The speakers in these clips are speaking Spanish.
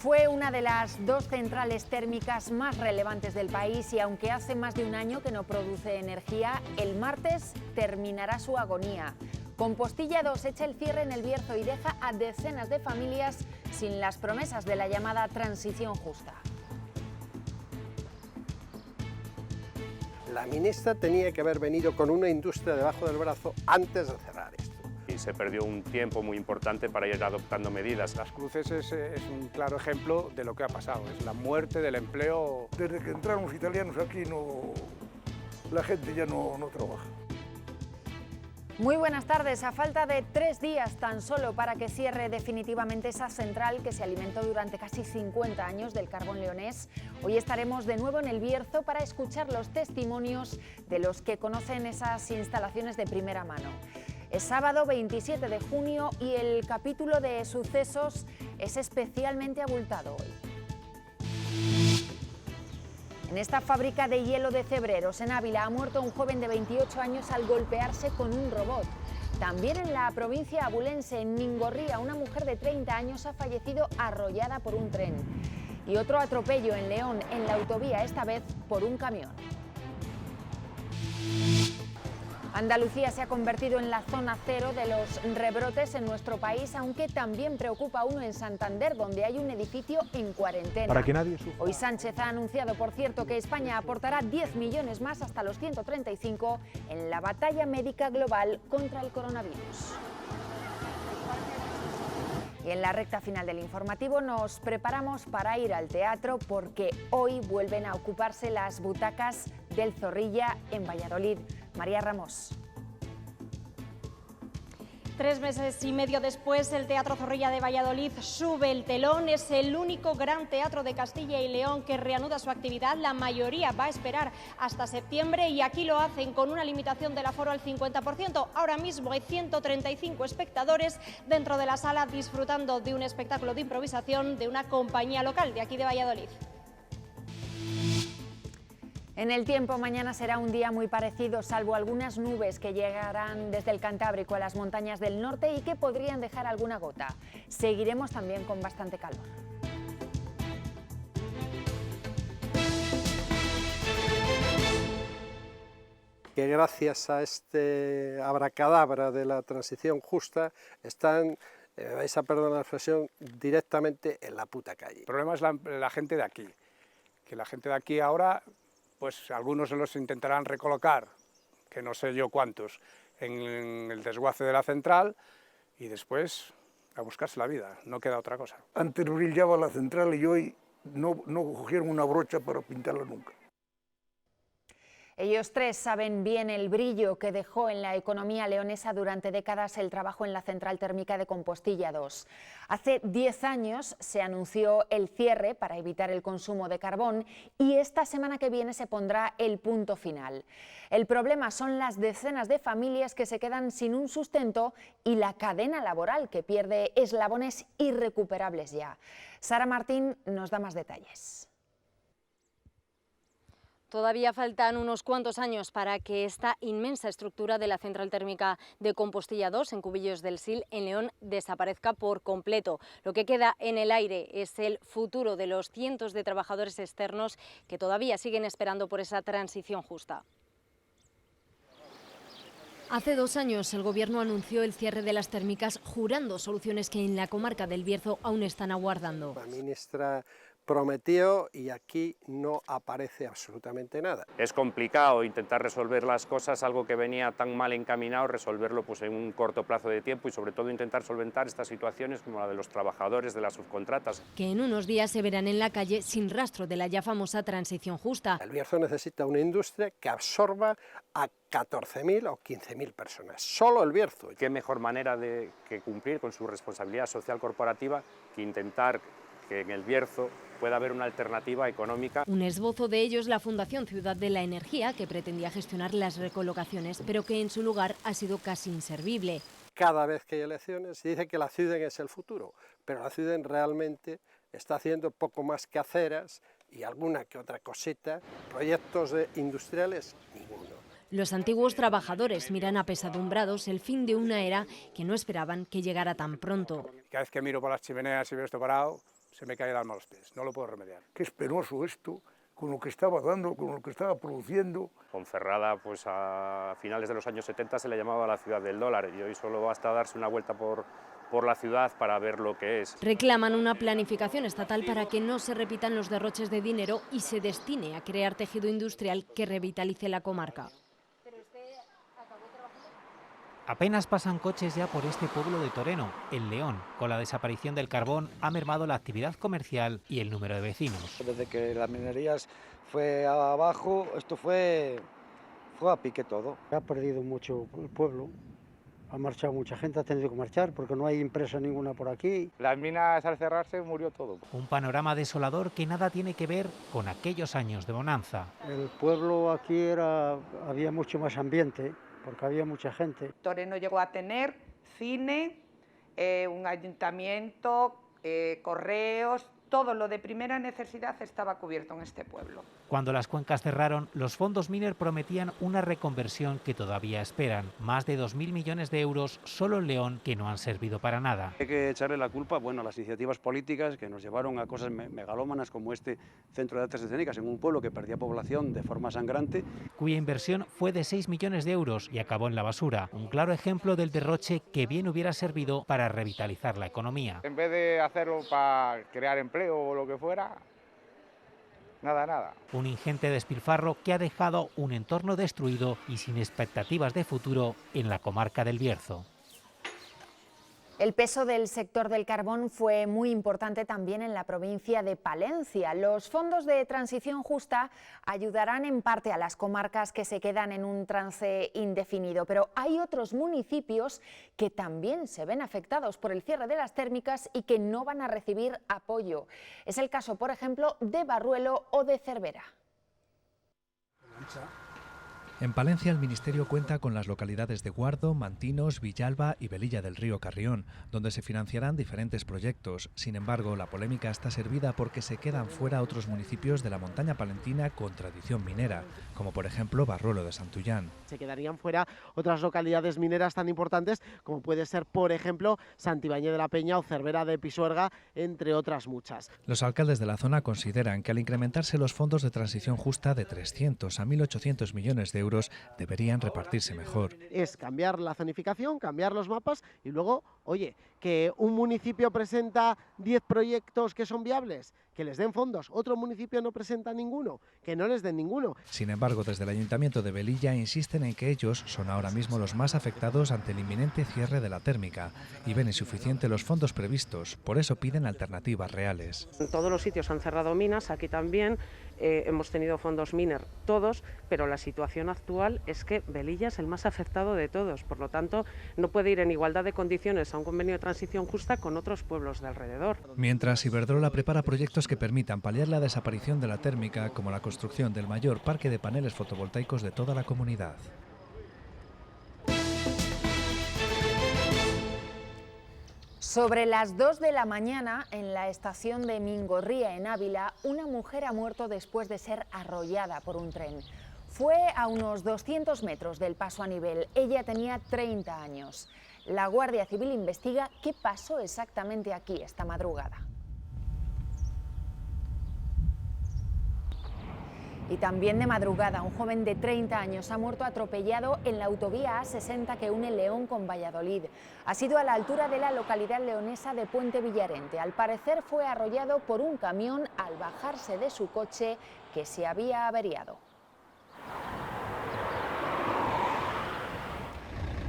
Fue una de las dos centrales térmicas más relevantes del país y aunque hace más de un año que no produce energía, el martes terminará su agonía. Compostilla 2 echa el cierre en el Bierzo y deja a decenas de familias sin las promesas de la llamada transición justa. La ministra tenía que haber venido con una industria debajo del brazo antes de cerrar esto. Y se perdió un tiempo muy importante para ir adoptando medidas. Las Cruces es un claro ejemplo de lo que ha pasado, es la muerte del empleo. Desde que entraron los italianos aquí la gente ya no trabaja. Muy buenas tardes. A falta de 3 días tan solo para que cierre definitivamente esa central que se alimentó durante casi 50 años del carbón leonés, hoy estaremos de nuevo en el Bierzo para escuchar los testimonios de los que conocen esas instalaciones de primera mano. Es sábado 27 de junio y el capítulo de sucesos es especialmente abultado hoy. En esta fábrica de hielo de Cebreros, en Ávila, ha muerto un joven de 28 años al golpearse con un robot. También en la provincia abulense, en Ningorría, una mujer de 30 años ha fallecido arrollada por un tren. Y otro atropello en León, en la autovía, esta vez por un camión. Andalucía se ha convertido en la zona cero de los rebrotes en nuestro país, aunque también preocupa uno en Santander, donde hay un edificio en cuarentena. Para que nadie sufra. Hoy Sánchez ha anunciado, por cierto, que España aportará 10 millones más hasta los 135 en la batalla médica global contra el coronavirus. Y en la recta final del informativo nos preparamos para ir al teatro porque hoy vuelven a ocuparse las butacas del Zorrilla en Valladolid. María Ramos. 3 meses y medio después, el Teatro Zorrilla de Valladolid sube el telón. Es el único gran teatro de Castilla y León que reanuda su actividad. La mayoría va a esperar hasta septiembre y aquí lo hacen con una limitación del aforo al 50%. Ahora mismo hay 135 espectadores dentro de la sala disfrutando de un espectáculo de improvisación de una compañía local de aquí de Valladolid. En el tiempo, mañana será un día muy parecido, salvo algunas nubes que llegarán desde el Cantábrico a las montañas del norte y que podrían dejar alguna gota. Seguiremos también con bastante calor. Que gracias a este abracadabra de la transición justa están, vais a perdonar la expresión, directamente en la puta calle. El problema es la gente de aquí, que la gente de aquí ahora, pues algunos se los intentarán recolocar, que no sé yo cuántos, en el desguace de la central y después a buscarse la vida, no queda otra cosa. Antes brillaba la central y hoy no cogieron una brocha para pintarla nunca. Ellos tres saben bien el brillo que dejó en la economía leonesa durante décadas el trabajo en la central térmica de Compostilla 2. Hace 10 años se anunció el cierre para evitar el consumo de carbón y esta semana que viene se pondrá el punto final. El problema son las decenas de familias que se quedan sin un sustento y la cadena laboral que pierde eslabones irrecuperables ya. Sara Martín nos da más detalles. Todavía faltan unos cuantos años para que esta inmensa estructura de la central térmica de Compostilla 2 en Cubillos del Sil, en León, desaparezca por completo. Lo que queda en el aire es el futuro de los cientos de trabajadores externos que todavía siguen esperando por esa transición justa. Hace 2 años el Gobierno anunció el cierre de las térmicas, jurando soluciones que en la comarca del Bierzo aún están aguardando. La ministra prometió y aquí no aparece absolutamente nada. Es complicado intentar resolver las cosas, algo que venía tan mal encaminado, resolverlo pues en un corto plazo de tiempo y sobre todo intentar solventar estas situaciones como la de los trabajadores, de las subcontratas. Que en unos días se verán en la calle sin rastro de la ya famosa transición justa. El Bierzo necesita una industria que absorba a 14.000 o 15.000 personas, solo el Bierzo. ¿Qué mejor manera de que cumplir con su responsabilidad social corporativa que intentar que en el Bierzo pueda haber una alternativa económica? Un esbozo de ello es la Fundación Ciudad de la Energía, que pretendía gestionar las recolocaciones, pero que en su lugar ha sido casi inservible. Cada vez que hay elecciones se dice que la Ciuden es el futuro, pero la Ciuden realmente está haciendo poco más que aceras y alguna que otra cosita, proyectos industriales, ninguno. Los antiguos trabajadores miran apesadumbrados el fin de una era que no esperaban que llegara tan pronto. Cada vez que miro por las chimeneas y veo esto parado, se me cae el alma a los pies, no lo puedo remediar. Qué es penoso esto, con lo que estaba dando, con lo que estaba produciendo. Ponferrada, pues a finales de los años 70 se le llamaba la ciudad del dólar y hoy solo basta darse una vuelta por la ciudad para ver lo que es. Reclaman una planificación estatal para que no se repitan los derroches de dinero y se destine a crear tejido industrial que revitalice la comarca. Apenas pasan coches ya por este pueblo de Toreno, el León. Con la desaparición del carbón ha mermado la actividad comercial y el número de vecinos. Desde que las minerías fue abajo, esto fue a pique todo. Ha perdido mucho el pueblo, ha marchado mucha gente, ha tenido que marchar porque no hay empresa ninguna por aquí. Las minas al cerrarse murió todo. Un panorama desolador que nada tiene que ver con aquellos años de bonanza. El pueblo aquí había mucho más ambiente, porque había mucha gente. Toreno llegó a tener cine, un ayuntamiento, correos, todo lo de primera necesidad estaba cubierto en este pueblo. Cuando las cuencas cerraron, los fondos Miner prometían una reconversión que todavía esperan. Más de 2.000 millones de euros solo en León que no han servido para nada. Hay que echarle la culpa a las iniciativas políticas que nos llevaron a cosas megalómanas como este centro de artes escénicas en un pueblo que perdía población de forma sangrante. Cuya inversión fue de 6 millones de euros y acabó en la basura. Un claro ejemplo del derroche que bien hubiera servido para revitalizar la economía. En vez de hacerlo para crear empleo o lo que fuera, nada. Un ingente despilfarro que ha dejado un entorno destruido y sin expectativas de futuro en la comarca del Bierzo. El peso del sector del carbón fue muy importante también en la provincia de Palencia. Los fondos de transición justa ayudarán en parte a las comarcas que se quedan en un trance indefinido, pero hay otros municipios que también se ven afectados por el cierre de las térmicas y que no van a recibir apoyo. Es el caso, por ejemplo, de Barruelo o de Cervera. En Palencia el Ministerio cuenta con las localidades de Guardo, Mantinos, Villalba y Velilla del Río Carrión, donde se financiarán diferentes proyectos. Sin embargo, la polémica está servida porque se quedan fuera otros municipios de la montaña palentina con tradición minera, como por ejemplo Barruelo de Santullán. Se quedarían fuera otras localidades mineras tan importantes como puede ser, por ejemplo, Santibáñez de la Peña o Cervera de Pisuerga, entre otras muchas. Los alcaldes de la zona consideran que al incrementarse los fondos de transición justa de 300 a 1.800 millones de euros, deberían repartirse mejor. Es cambiar la zonificación, cambiar los mapas y luego, oye, que un municipio presenta 10 proyectos que son viables, que les den fondos, otro municipio no presenta ninguno, que no les den ninguno. Sin embargo, desde el Ayuntamiento de Velilla insisten en que ellos son ahora mismo los más afectados ante el inminente cierre de la térmica y ven insuficientes los fondos previstos, por eso piden alternativas reales. En todos los sitios han cerrado minas, aquí también hemos tenido fondos Miner, todos, pero la situación actual es que Velilla es el más afectado de todos, por lo tanto no puede ir en igualdad de condiciones a un convenio de transición justa con otros pueblos de alrededor. Mientras, Iberdrola prepara proyectos que permitan paliar la desaparición de la térmica, como la construcción del mayor parque de paneles fotovoltaicos de toda la comunidad. Sobre las 2 de la mañana, en la estación de Mingorría, en Ávila, una mujer ha muerto después de ser arrollada por un tren. Fue a unos 200 metros del paso a nivel. Ella tenía 30 años. La Guardia Civil investiga qué pasó exactamente aquí esta madrugada. Y también de madrugada, un joven de 30 años ha muerto atropellado en la autovía A60 que une León con Valladolid. Ha sido a la altura de la localidad leonesa de Puente Villarente. Al parecer fue arrollado por un camión al bajarse de su coche que se había averiado.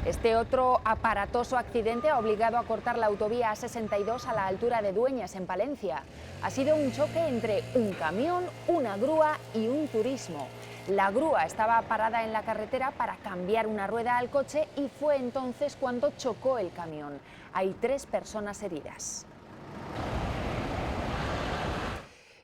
Este otro aparatoso accidente ha obligado a cortar la autovía A62 a la altura de Dueñas, en Palencia. Ha sido un choque entre un camión, una grúa y un turismo. La grúa estaba parada en la carretera para cambiar una rueda al coche y fue entonces cuando chocó el camión. Hay 3 personas heridas.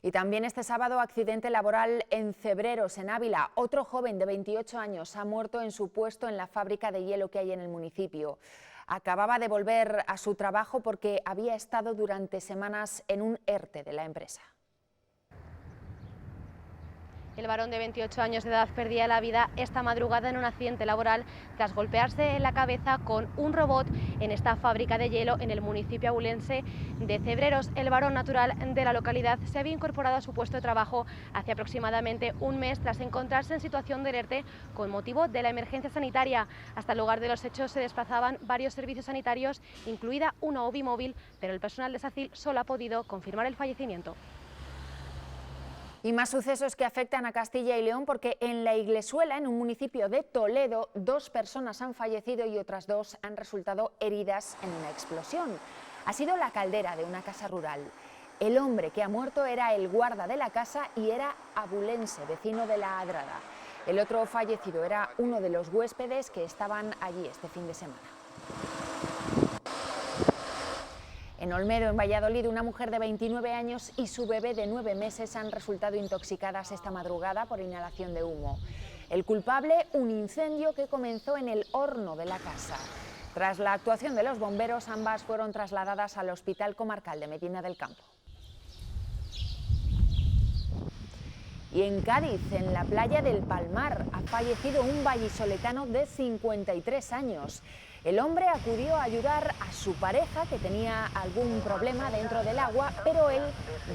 Y también este sábado, accidente laboral en Cebreros, en Ávila. Otro joven de 28 años ha muerto en su puesto en la fábrica de hielo que hay en el municipio. Acababa de volver a su trabajo porque había estado durante semanas en un ERTE de la empresa. El varón de 28 años de edad perdía la vida esta madrugada en un accidente laboral tras golpearse en la cabeza con un robot en esta fábrica de hielo en el municipio abulense de Cebreros. El varón, natural de la localidad, se había incorporado a su puesto de trabajo hace aproximadamente un mes tras encontrarse en situación de ERTE con motivo de la emergencia sanitaria. Hasta el lugar de los hechos se desplazaban varios servicios sanitarios, incluida una UBI móvil, pero el personal de SACIL solo ha podido confirmar el fallecimiento. Y más sucesos que afectan a Castilla y León, porque en La Iglesuela, en un municipio de Toledo, 2 personas han fallecido y otras 2 han resultado heridas en una explosión. Ha sido la caldera de una casa rural. El hombre que ha muerto era el guarda de la casa y era abulense, vecino de La Adrada. El otro fallecido era uno de los huéspedes que estaban allí este fin de semana. En Olmedo, en Valladolid, una mujer de 29 años y su bebé de 9 meses han resultado intoxicadas esta madrugada por inhalación de humo. El culpable, un incendio que comenzó en el horno de la casa. Tras la actuación de los bomberos, ambas fueron trasladadas al Hospital Comarcal de Medina del Campo. Y en Cádiz, en la playa del Palmar, ha fallecido un vallisoletano de 53 años. El hombre acudió a ayudar a su pareja, que tenía algún problema dentro del agua, pero él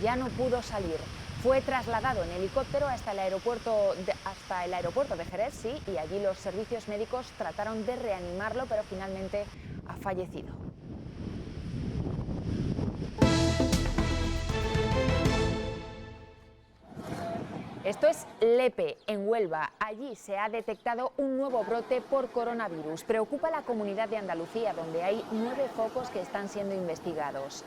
ya no pudo salir. Fue trasladado en helicóptero hasta el aeropuerto de Jerez, sí, y allí los servicios médicos trataron de reanimarlo, pero finalmente ha fallecido. Esto es Lepe, en Huelva. Allí se ha detectado un nuevo brote por coronavirus. Preocupa a la comunidad de Andalucía, donde hay 9 focos que están siendo investigados.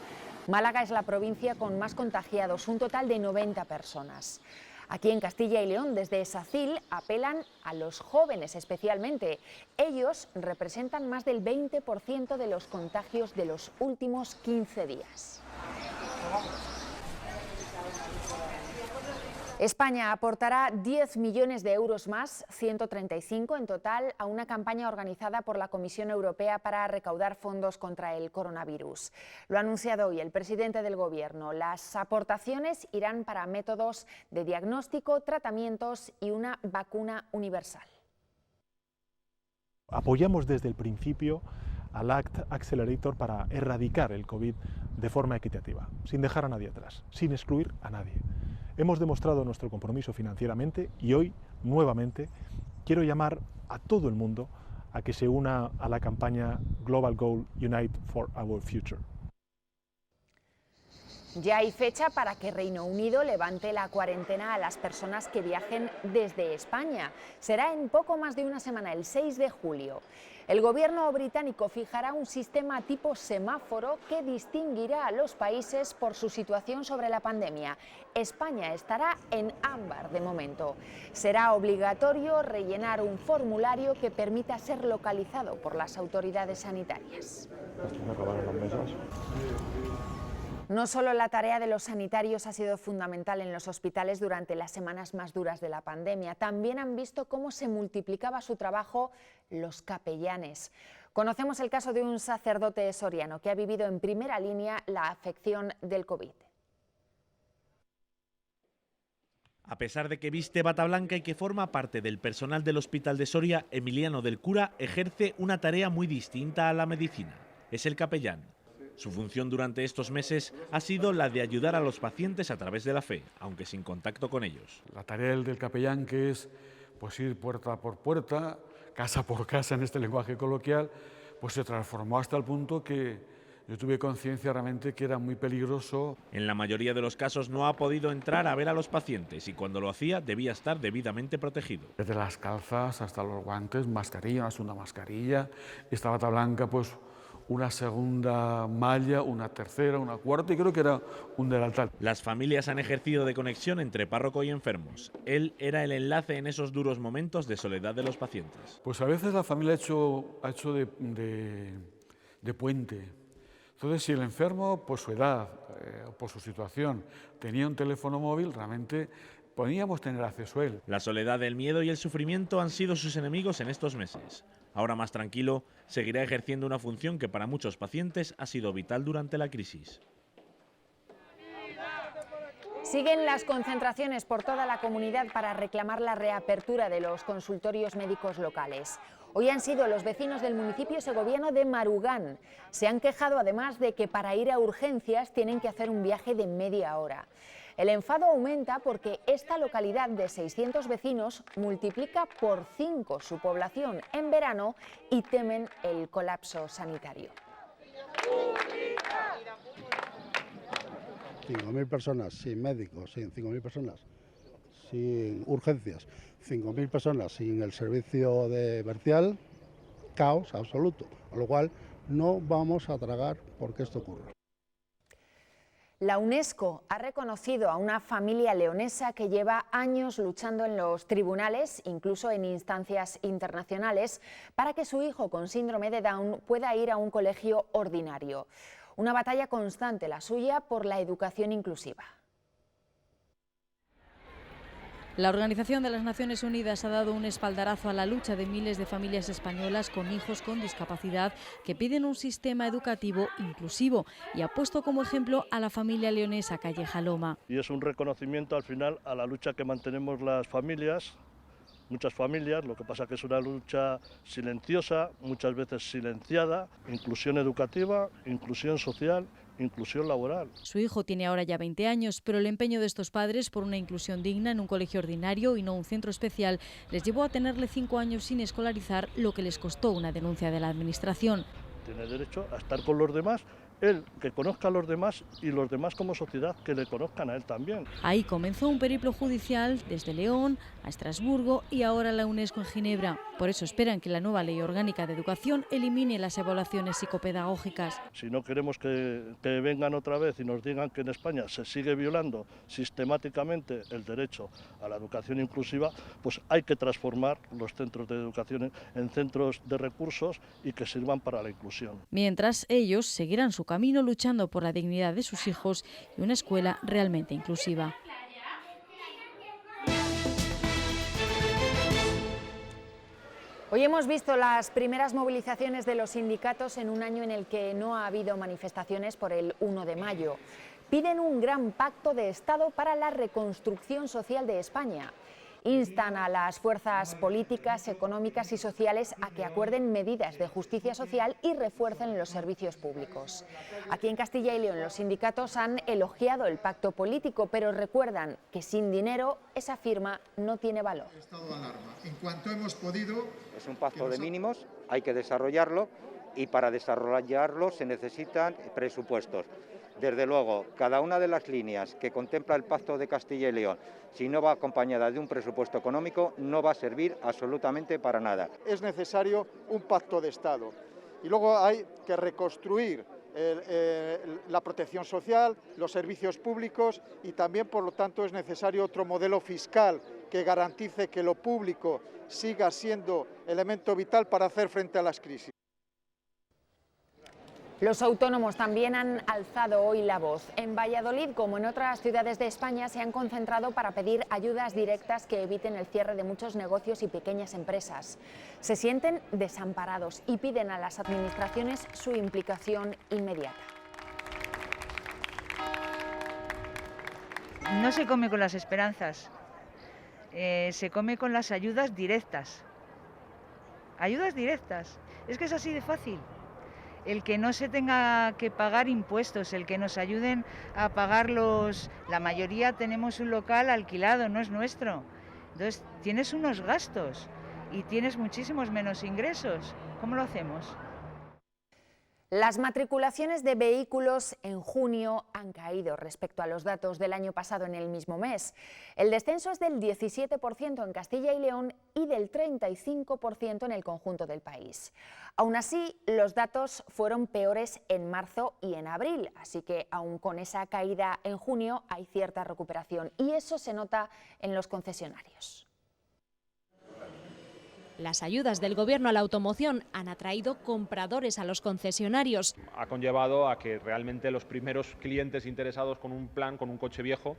Málaga es la provincia con más contagiados, un total de 90 personas. Aquí en Castilla y León, desde SACIL, apelan a los jóvenes especialmente. Ellos representan más del 20% de los contagios de los últimos 15 días. España aportará 10 millones de euros más, 135 en total, a una campaña organizada por la Comisión Europea para recaudar fondos contra el coronavirus. Lo ha anunciado hoy el presidente del Gobierno. Las aportaciones irán para métodos de diagnóstico, tratamientos y una vacuna universal. Apoyamos desde el principio al ACT Accelerator para erradicar el COVID de forma equitativa, sin dejar a nadie atrás, sin excluir a nadie. Hemos demostrado nuestro compromiso financieramente y hoy, nuevamente, quiero llamar a todo el mundo a que se una a la campaña Global Goal Unite for Our Future. Ya hay fecha para que Reino Unido levante la cuarentena a las personas que viajen desde España. Será en poco más de una semana, el 6 de julio. El gobierno británico fijará un sistema tipo semáforo que distinguirá a los países por su situación sobre la pandemia. España estará en ámbar de momento. Será obligatorio rellenar un formulario que permita ser localizado por las autoridades sanitarias. No solo la tarea de los sanitarios ha sido fundamental en los hospitales durante las semanas más duras de la pandemia, también han visto cómo se multiplicaba su trabajo los capellanes. Conocemos el caso de un sacerdote soriano que ha vivido en primera línea la afección del COVID. A pesar de que viste bata blanca y que forma parte del personal del Hospital de Soria, Emiliano del Cura ejerce una tarea muy distinta a la medicina. Es el capellán. Su función durante estos meses ha sido la de ayudar a los pacientes a través de la fe, aunque sin contacto con ellos. La tarea del capellán, que es pues ir puerta por puerta, casa por casa en este lenguaje coloquial, pues se transformó hasta el punto que yo tuve conciencia realmente que era muy peligroso. En la mayoría de los casos no ha podido entrar a ver a los pacientes y cuando lo hacía debía estar debidamente protegido. Desde las calzas hasta los guantes, mascarilla, una segunda mascarilla, esta bata blanca pues una segunda malla, una tercera, una cuarta y creo que era un delantal. Las familias han ejercido de conexión entre párroco y enfermos. Él era el enlace en esos duros momentos de soledad de los pacientes. Pues a veces la familia ha hecho de puente. Entonces, si el enfermo, por su edad, por su situación, tenía un teléfono móvil, realmente podíamos tener acceso a él. La soledad, el miedo y el sufrimiento han sido sus enemigos en estos meses. Ahora más tranquilo, seguirá ejerciendo una función que para muchos pacientes ha sido vital durante la crisis. Siguen las concentraciones por toda la comunidad para reclamar la reapertura de los consultorios médicos locales. Hoy han sido los vecinos del municipio segoviano de Marugán. Se han quejado además de que para ir a urgencias tienen que hacer un viaje de media hora. El enfado aumenta porque esta localidad de 600 vecinos multiplica por 5 su población en verano y temen el colapso sanitario. 5.000 personas sin médicos, sin 5.000 personas sin urgencias, 5.000 personas sin el servicio de vertial, caos absoluto, con lo cual no vamos a tragar porque esto ocurra. La UNESCO ha reconocido a una familia leonesa que lleva años luchando en los tribunales, incluso en instancias internacionales, para que su hijo con síndrome de Down pueda ir a un colegio ordinario. Una batalla constante la suya por la educación inclusiva. La Organización de las Naciones Unidas ha dado un espaldarazo a la lucha de miles de familias españolas con hijos con discapacidad que piden un sistema educativo inclusivo y ha puesto como ejemplo a la familia leonesa Calleja Loma. Y es un reconocimiento al final a la lucha que mantenemos las familias, muchas familias, lo que pasa que es una lucha silenciosa, muchas veces silenciada, inclusión educativa, inclusión social, inclusión laboral. Su hijo tiene ahora ya 20 años, pero el empeño de estos padres por una inclusión digna en un colegio ordinario y no un centro especial les llevó a tenerle 5 años sin escolarizar, lo que les costó una denuncia de la administración. Tiene derecho a estar con los demás, él que conozca a los demás y los demás como sociedad que le conozcan a él también. Ahí comenzó un periplo judicial desde León a Estrasburgo y ahora la UNESCO en Ginebra. Por eso esperan que la nueva Ley Orgánica de Educación elimine las evaluaciones psicopedagógicas. Si no queremos que vengan otra vez y nos digan que en España se sigue violando sistemáticamente el derecho a la educación inclusiva, pues hay que transformar los centros de educación en centros de recursos y que sirvan para la inclusión. Mientras ellos seguirán su camino luchando por la dignidad de sus hijos y una escuela realmente inclusiva. Hoy hemos visto las primeras movilizaciones de los sindicatos en un año en el que no ha habido manifestaciones por el 1 de mayo. Piden un gran pacto de Estado para la reconstrucción social de España. Instan a las fuerzas políticas, económicas y sociales a que acuerden medidas de justicia social y refuercen los servicios públicos. Aquí en Castilla y León los sindicatos han elogiado el pacto político, pero recuerdan que sin dinero esa firma no tiene valor. Estado de alarma. En cuanto hemos podido... Es un pacto de mínimos, hay que desarrollarlo y para desarrollarlo se necesitan presupuestos. Desde luego, cada una de las líneas que contempla el Pacto de Castilla y León, si no va acompañada de un presupuesto económico, no va a servir absolutamente para nada. Es necesario un pacto de Estado y luego hay que reconstruir la protección social, los servicios públicos y también, por lo tanto, es necesario otro modelo fiscal que garantice que lo público siga siendo elemento vital para hacer frente a las crisis. Los autónomos también han alzado hoy la voz. En Valladolid, como en otras ciudades de España, se han concentrado para pedir ayudas directas que eviten el cierre de muchos negocios y pequeñas empresas. Se sienten desamparados y piden a las administraciones su implicación inmediata. No se come con las esperanzas, se come con las ayudas directas. Ayudas directas, es que es así de fácil. El que no se tenga que pagar impuestos, el que nos ayuden a pagar la mayoría tenemos un local alquilado, no es nuestro. Entonces tienes unos gastos y tienes muchísimos menos ingresos. ¿Cómo lo hacemos? Las matriculaciones de vehículos en junio han caído respecto a los datos del año pasado en el mismo mes. El descenso es del 17% en Castilla y León y del 35% en el conjunto del país. Aún así, los datos fueron peores en marzo y en abril, así que aún con esa caída en junio hay cierta recuperación y eso se nota en los concesionarios. Las ayudas del Gobierno a la automoción han atraído compradores a los concesionarios. Ha conllevado a que realmente los primeros clientes interesados con un plan, con un coche viejo,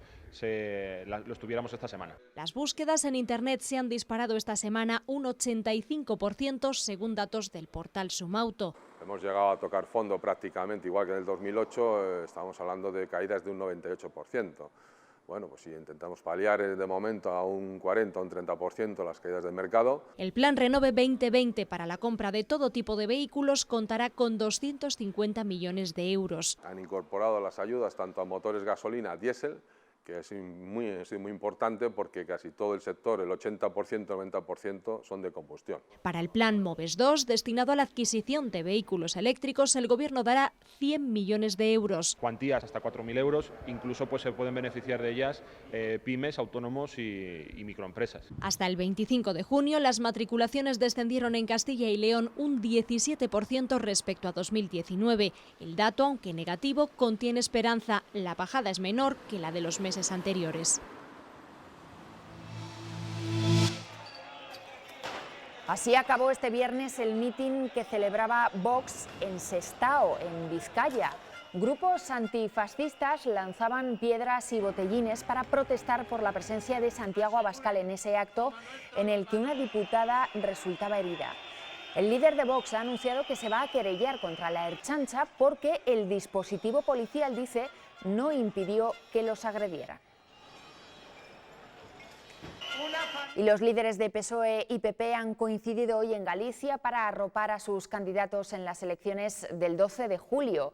los tuviéramos esta semana. Las búsquedas en Internet se han disparado esta semana un 85% según datos del portal Sumauto. Hemos llegado a tocar fondo prácticamente igual que en el 2008, estamos hablando de caídas de un 98%. Bueno, pues si intentamos paliar de momento a un 40 o un 30% las caídas del mercado. El Plan Renove 2020 para la compra de todo tipo de vehículos contará con 250 millones de euros. Han incorporado las ayudas tanto a motores gasolina, diésel, que es muy importante porque casi todo el sector, el 80%, 90% son de combustión. Para el Plan MOVES 2, destinado a la adquisición de vehículos eléctricos, el Gobierno dará 100 millones de euros. Cuantías hasta 4.000 euros, incluso pues, se pueden beneficiar de ellas pymes, autónomos y microempresas. Hasta el 25 de junio, las matriculaciones descendieron en Castilla y León un 17% respecto a 2019. El dato, aunque negativo, contiene esperanza. La bajada es menor que la de los meses anteriores. Así acabó este viernes el mitin que celebraba Vox en Sestao, en Vizcaya. Grupos antifascistas lanzaban piedras y botellines para protestar por la presencia de Santiago Abascal en ese acto en el que una diputada resultaba herida. El líder de Vox ha anunciado que se va a querellar contra la Ertzaintza porque el dispositivo policial, dice, no impidió que los agredieran. Y los líderes de PSOE y PP han coincidido hoy en Galicia para arropar a sus candidatos en las elecciones del 12 de julio.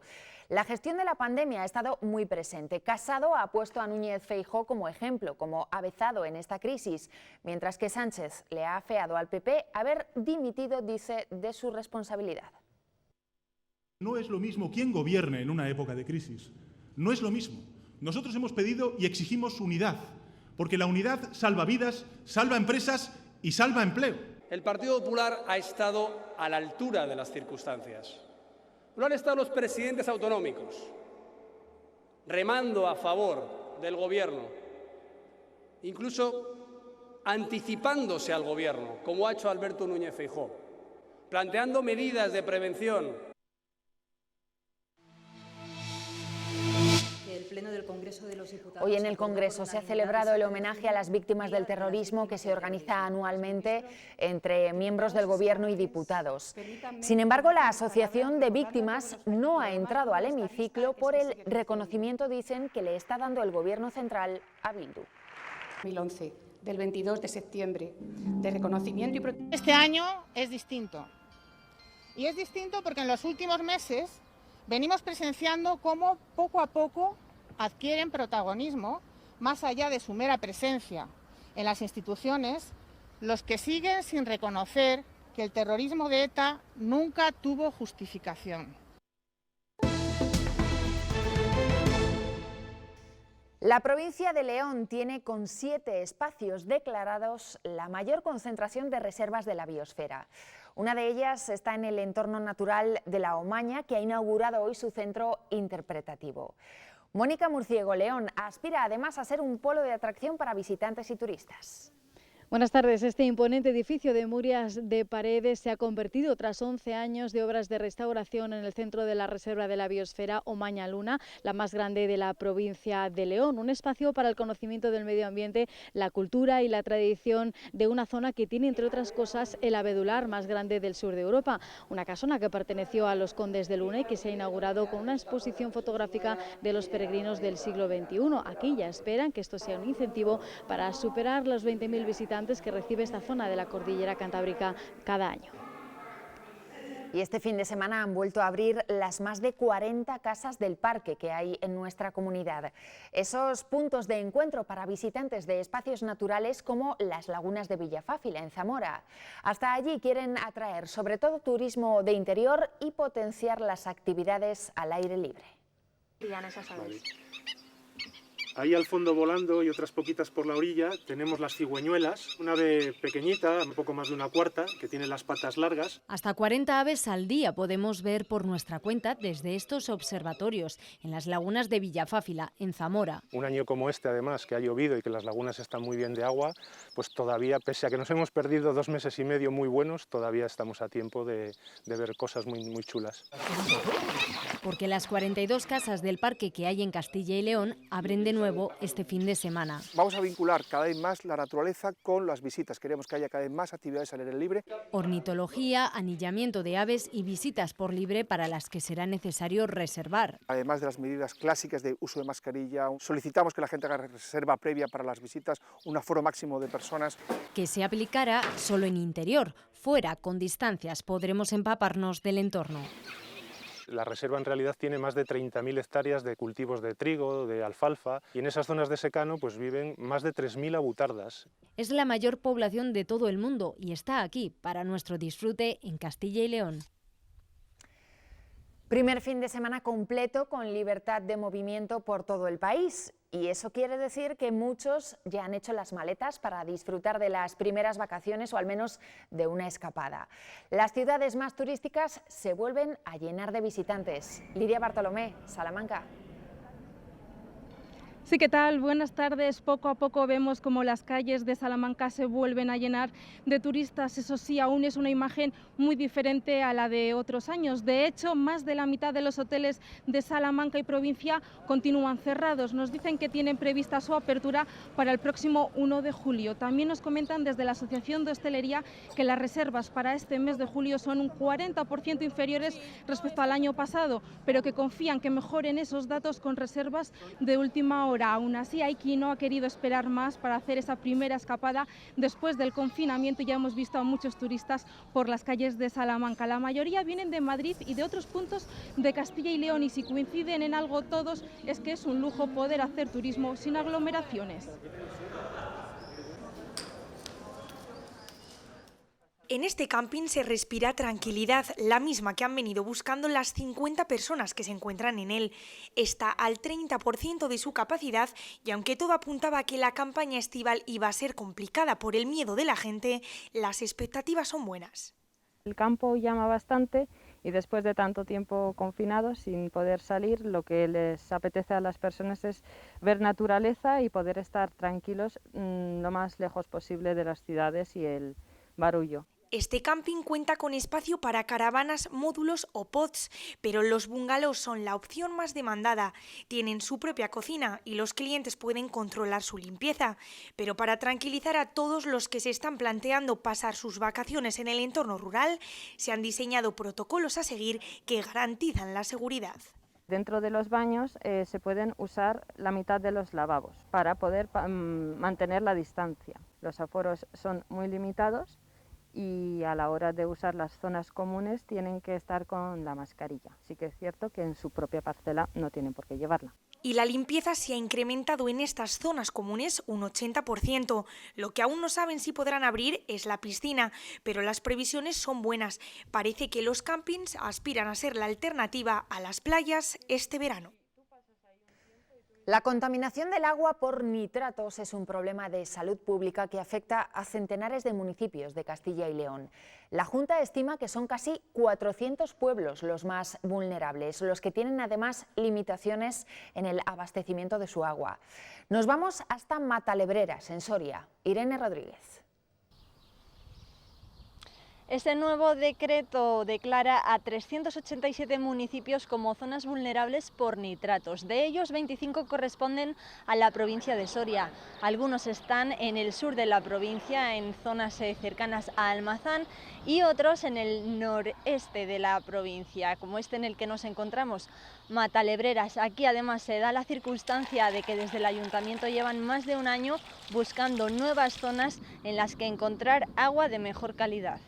La gestión de la pandemia ha estado muy presente. Casado ha puesto a Núñez Feijóo como ejemplo, como avezado en esta crisis, mientras que Sánchez le ha afeado al PP haber dimitido, dice, de su responsabilidad. No es lo mismo quien gobierne en una época de crisis. No es lo mismo. Nosotros hemos pedido y exigimos unidad, porque la unidad salva vidas, salva empresas y salva empleo. El Partido Popular ha estado a la altura de las circunstancias. Lo han estado los presidentes autonómicos, remando a favor del Gobierno, incluso anticipándose al Gobierno, como ha hecho Alberto Núñez Feijóo, planteando medidas de prevención. Hoy en el Congreso se ha celebrado el homenaje a las víctimas del terrorismo que se organiza anualmente entre miembros del Gobierno y diputados. Sin embargo, la Asociación de Víctimas no ha entrado al hemiciclo por el reconocimiento, dicen, que le está dando el Gobierno central a Bildu. 2011, del 22 de septiembre, de reconocimiento y protección. Este año es distinto. Y es distinto porque en los últimos meses venimos presenciando cómo poco a poco adquieren protagonismo, más allá de su mera presencia en las instituciones, los que siguen sin reconocer que el terrorismo de ETA nunca tuvo justificación. La provincia de León tiene con 7 espacios declarados la mayor concentración de reservas de la biosfera. Una de ellas está en el entorno natural de La Omaña, que ha inaugurado hoy su centro interpretativo. Mónica Murciego León aspira además a ser un polo de atracción para visitantes y turistas. Buenas tardes. Este imponente edificio de murallas de paredes se ha convertido, tras 11 años de obras de restauración, en el centro de la Reserva de la Biosfera Omaña Luna, la más grande de la provincia de León. Un espacio para el conocimiento del medio ambiente, la cultura y la tradición de una zona que tiene, entre otras cosas, el abedular más grande del sur de Europa. Una casona que perteneció a los condes de Luna y que se ha inaugurado con una exposición fotográfica de los peregrinos del siglo XXI. Aquí ya esperan que esto sea un incentivo para superar los 20.000 visitantes que recibe esta zona de la cordillera cantábrica cada año. Y este fin de semana han vuelto a abrir las más de 40 casas del parque que hay en nuestra comunidad. Esos puntos de encuentro para visitantes de espacios naturales como las lagunas de Villafáfila, en Zamora. Hasta allí quieren atraer sobre todo turismo de interior y potenciar las actividades al aire libre. Ahí al fondo volando y otras poquitas por la orilla tenemos las cigüeñuelas, una ave pequeñita, un poco más de una cuarta, que tiene las patas largas. Hasta 40 aves al día podemos ver por nuestra cuenta desde estos observatorios, en las lagunas de Villafáfila, en Zamora. Un año como este, además, que ha llovido y que las lagunas están muy bien de agua, pues todavía, pese a que nos hemos perdido 2 meses y medio muy buenos, todavía estamos a tiempo de ver cosas muy chulas. porque las 42 casas del parque que hay en Castilla y León abren de nuevo este fin de semana. Vamos a vincular cada vez más la naturaleza con las visitas. Queremos que haya cada vez más actividades al aire libre. Ornitología, anillamiento de aves y visitas por libre para las que será necesario reservar. Además de las medidas clásicas de uso de mascarilla, solicitamos que la gente haga reserva previa para las visitas, un aforo máximo de personas. Que se aplicará solo en interior, fuera, con distancias, podremos empaparnos del entorno. La reserva en realidad tiene más de 30.000 hectáreas de cultivos de trigo, de alfalfa, y en esas zonas de secano pues viven más de 3.000 abutardas. Es la mayor población de todo el mundo y está aquí para nuestro disfrute en Castilla y León. Primer fin de semana completo con libertad de movimiento por todo el país. Y eso quiere decir que muchos ya han hecho las maletas para disfrutar de las primeras vacaciones o al menos de una escapada. Las ciudades más turísticas se vuelven a llenar de visitantes. Lidia Bartolomé, Salamanca. Sí, ¿qué tal? Buenas tardes. Poco a poco vemos como las calles de Salamanca se vuelven a llenar de turistas. Eso sí, aún es una imagen muy diferente a la de otros años. De hecho, más de la mitad de los hoteles de Salamanca y provincia continúan cerrados. Nos dicen que tienen prevista su apertura para el próximo 1 de julio. También nos comentan desde la Asociación de Hostelería que las reservas para este mes de julio son un 40% inferiores respecto al año pasado, pero que confían que mejoren esos datos con reservas de última hora. Aún así, hay quien no ha querido esperar más para hacer esa primera escapada después del confinamiento. Ya hemos visto a muchos turistas por las calles de Salamanca. La mayoría vienen de Madrid y de otros puntos de Castilla y León, y si coinciden en algo todos es que es un lujo poder hacer turismo sin aglomeraciones. En este camping se respira tranquilidad, la misma que han venido buscando las 50 personas que se encuentran en él. Está al 30% de su capacidad y aunque todo apuntaba a que la campaña estival iba a ser complicada por el miedo de la gente, las expectativas son buenas. El campo llama bastante y después de tanto tiempo confinados, sin poder salir, lo que les apetece a las personas es ver naturaleza y poder estar tranquilos lo más lejos posible de las ciudades y el barullo. Este camping cuenta con espacio para caravanas, módulos o pods, pero los bungalows son la opción más demandada. Tienen su propia cocina y los clientes pueden controlar su limpieza. Pero para tranquilizar a todos los que se están planteando pasar sus vacaciones en el entorno rural, se han diseñado protocolos a seguir que garantizan la seguridad. Dentro de los baños se pueden usar la mitad de los lavabos para poder mantener la distancia. Los aforos son muy limitados y a la hora de usar las zonas comunes tienen que estar con la mascarilla. Sí que es cierto que en su propia parcela no tienen por qué llevarla. Y la limpieza se ha incrementado en estas zonas comunes un 80%. Lo que aún no saben si podrán abrir es la piscina, pero las previsiones son buenas. Parece que los campings aspiran a ser la alternativa a las playas este verano. La contaminación del agua por nitratos es un problema de salud pública que afecta a centenares de municipios de Castilla y León. La Junta estima que son casi 400 pueblos los más vulnerables, los que tienen además limitaciones en el abastecimiento de su agua. Nos vamos hasta Matalebreras, en Soria. Irene Rodríguez. Este nuevo decreto declara a 387 municipios como zonas vulnerables por nitratos. De ellos, 25 corresponden a la provincia de Soria. Algunos están en el sur de la provincia, en zonas cercanas a Almazán, y otros en el noreste de la provincia, como este en el que nos encontramos, Matalebreras. Aquí además se da la circunstancia de que desde el ayuntamiento llevan más de un año buscando nuevas zonas en las que encontrar agua de mejor calidad.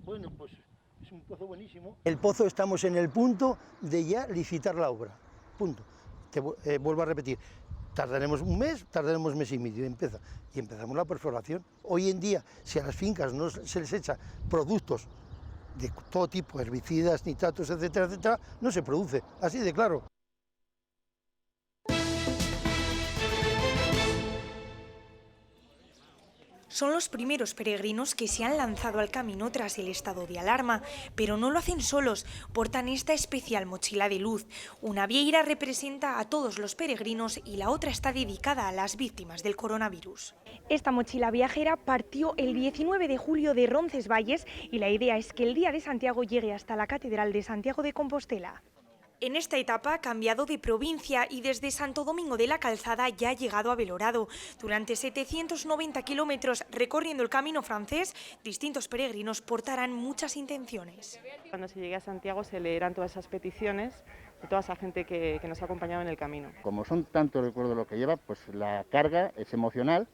Bueno, pues es un pozo buenísimo. El pozo estamos en el punto de ya licitar la obra, punto. Vuelvo a repetir, tardaremos un mes y medio, y empezamos la perforación. Hoy en día, si a las fincas no se les echa productos de todo tipo, herbicidas, nitratos, etcétera, etcétera, no se produce, así de claro. Son los primeros peregrinos que se han lanzado al camino tras el estado de alarma, pero no lo hacen solos, portan esta especial mochila de luz. Una vieira representa a todos los peregrinos y la otra está dedicada a las víctimas del coronavirus. Esta mochila viajera partió el 19 de julio de Roncesvalles y la idea es que el Día de Santiago llegue hasta la Catedral de Santiago de Compostela. En esta etapa ha cambiado de provincia y desde Santo Domingo de la Calzada ya ha llegado a Belorado. Durante 790 kilómetros recorriendo el camino francés, distintos peregrinos portarán muchas intenciones. Cuando se llegue a Santiago se leerán todas esas peticiones de toda esa gente que nos ha acompañado en el camino. Como son tantos recuerdos lo que lleva, pues la carga es emocional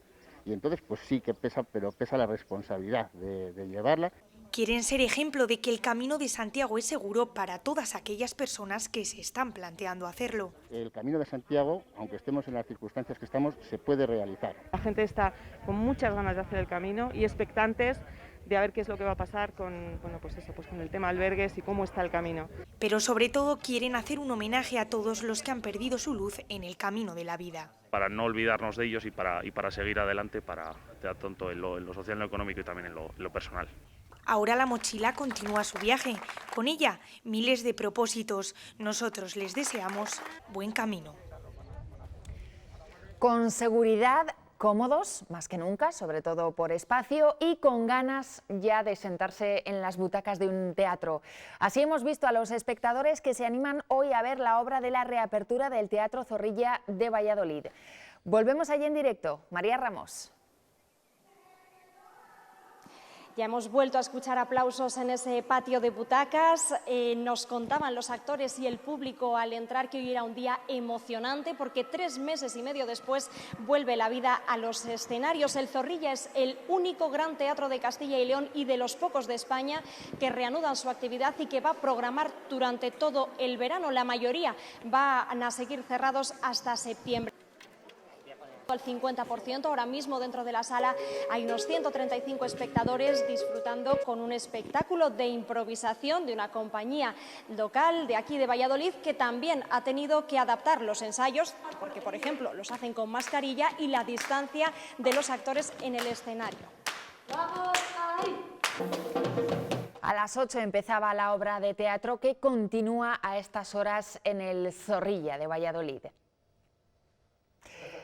y entonces pues sí que pesa, pero pesa la responsabilidad de llevarla. Quieren ser ejemplo de que el Camino de Santiago es seguro para todas aquellas personas que se están planteando hacerlo. El Camino de Santiago, aunque estemos en las circunstancias que estamos, se puede realizar. La gente está con muchas ganas de hacer el camino y expectantes de a ver qué es lo que va a pasar con, con el tema albergues y cómo está el camino. Pero sobre todo quieren hacer un homenaje a todos los que han perdido su luz en el camino de la vida. Para no olvidarnos de ellos y para seguir adelante, tanto en lo social, en lo económico y también en lo personal. Ahora la mochila continúa su viaje. Con ella, miles de propósitos. Nosotros les deseamos buen camino. Con seguridad, cómodos, más que nunca, sobre todo por espacio, y con ganas ya de sentarse en las butacas de un teatro. Así hemos visto a los espectadores que se animan hoy a ver la obra de la reapertura del Teatro Zorrilla de Valladolid. Volvemos allí en directo. María Ramos. Ya hemos vuelto a escuchar aplausos en ese patio de butacas. Nos contaban los actores y el público al entrar que hoy era un día emocionante porque 3 meses y medio después vuelve la vida a los escenarios. El Zorrilla es el único gran teatro de Castilla y León y de los pocos de España que reanudan su actividad y que va a programar durante todo el verano. La mayoría van a seguir cerrados hasta septiembre. Al 50%, ahora mismo dentro de la sala hay unos 135 espectadores disfrutando con un espectáculo de improvisación de una compañía local de aquí de Valladolid que también ha tenido que adaptar los ensayos porque, por ejemplo, los hacen con mascarilla y la distancia de los actores en el escenario. ¡Vamos ahí! A las 8 empezaba la obra de teatro que continúa a estas horas en el Zorrilla de Valladolid.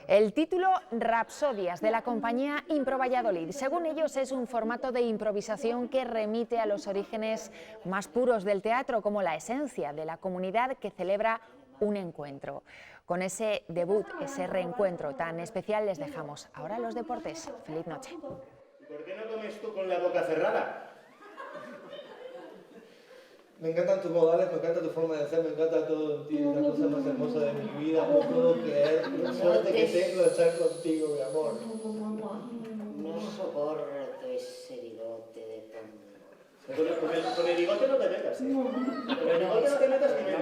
El título Rapsodias de la compañía Impro Valladolid. Según ellos es un formato de improvisación que remite a los orígenes más puros del teatro, como la esencia de la comunidad que celebra un encuentro. Con ese debut, ese reencuentro tan especial les dejamos. Ahora los deportes. Feliz noche. ¿Por qué no comes tú con la boca cerrada? Me encantan tus modales, me encanta tu forma de ser, me encanta todo en ti, es la cosa más hermosa de mi vida, no puedo creer la suerte que tengo de estar contigo, mi amor. No soporto ese bigote de tonto. Con el bigote no te metas, ¿eh? Con el bigote no te metas ni menos.